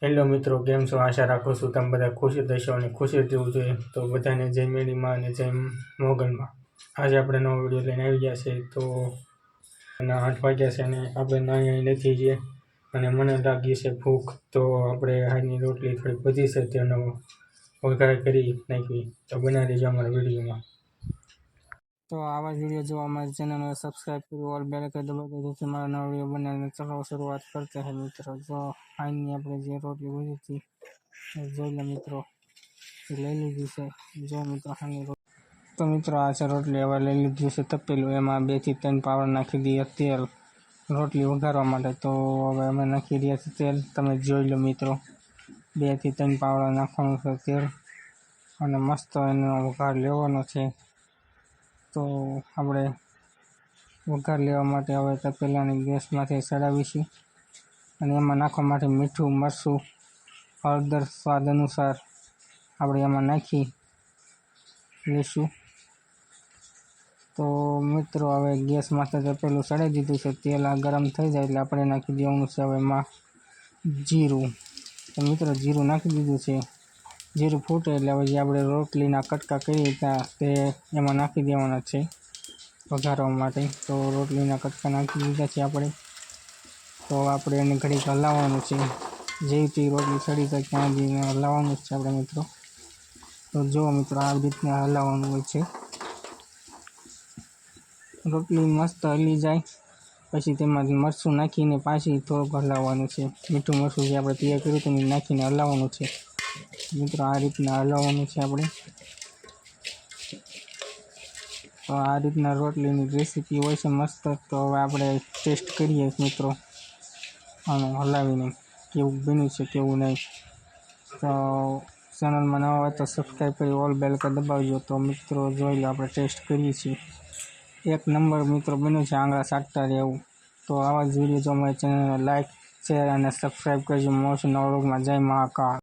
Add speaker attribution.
Speaker 1: Hello મિત્રો, કેમ છો? આશા રાખું છું તમે બધા ખુશી થશો અને ખુશી રહેવું જોઈએ. તો બધાને જય મેડીમાં અને જય મોગલમાં. આજે આપણે નવો વિડીયો લઈને આવી ગયા છે. તો 8 વાગ્યા છે અને આપણે નાની નથી જઈએ અને મને લાગી છે ભૂખ. તો આપણે હારની રોટલી થોડી વધી છે તેનો વઘાર કરી નાખી. તો બના રહીજો અમારા વિડીયોમાં. તો આવા જ વિડીયો જોવા અમારી ચેનલને સબસ્ક્રાઈબ કરી ઓલ બેલ આઇકન દબાવી જેથી મારા નવા વિડીયો બનાવીને ચલો શરૂઆત કરતા હે મિત્રો. જો આની આપણે જે રોટલી વધી હતી જોઈ લે મિત્રો, લઈ લીધી છે. જો મિત્રો આની તો મિત્રો આ છે રોટલી. હવે લઈ લીધી છે તપેલું, એમાં 2 થી 3 પાવડા નાખી દઈએ તેલ રોટલી વઘારવા માટે. તો હવે અમે નાખી રહ્યા છીએ તેલ, તમે જોઈ લો મિત્રો. 2 થી 3 પાવડા નાખવાનું છે તેલ અને મસ્ત એનો વઘાર લેવાનો છે. તો આપણે વઘાર લેવા માટે હવે તપેલાની ગેસમાંથી ચડાવીશું અને એમાં નાખવા માટે મીઠું, મરચું, હળદર સ્વાદ અનુસાર આપણે એમાં નાખી લઈશું. તો મિત્રો હવે ગેસમાંથી તપેલું ચડાવી દીધું છે. તેલ આ ગરમ થઈ જાય એટલે આપણે નાખી દેવાનું છે હવે એમાં જીરું. તો મિત્રો જીરું નાખી દીધું છે. જીરું ફૂટે એટલે હવે જે આપણે રોટલીના કટકા કરી હતા તે એમાં નાખી દેવાના છે વઘારવા માટે. તો રોટલીના કટકા નાખી દીધા છે આપણે. તો આપણે એને ઘડીક હલાવવાનું છે. જેવી રોટલી ચડી જાય ત્યાં જઈને હલાવવાનું છે આપણે મિત્રો. તો જો મિત્રો આ રીતના હલાવવાનું હોય છે. રોટલી મસ્ત હલી જાય પછી તેમાં મરચું નાખીને પાછી થોડુંક હલાવવાનું છે. મીઠું મરચું જે આપણે તૈયાર કર્યું તેને નાખીને હલાવવાનું છે મિત્રો. આ રીતના હલાવવાનું છે આપણે. તો આ રીતના રોટલીની રેસીપી હોય છે મસ્ત. તો હવે આપણે ટેસ્ટ કરીએ મિત્રો આનું હલાવીને કેવું બન્યું છે કેવું નહીં. તો ચેનલમાં નવા હોય તો સબસ્ક્રાઈબ કરી ઓલ બેલ આઇકન દબાવજો. તો મિત્રો જોઈ લો આપણે ટેસ્ટ કરીએ છીએ. એક નંબર મિત્રો બન્યું છે, આંગળા ચાટતા રહેવું. તો આવા જ વિડીયો જો અમારી ચેનલને લાઈક, શેર અને સબસ્ક્રાઈબ કરજો. મળશું નવા વ્લોગમાં. જય મહાકાળ.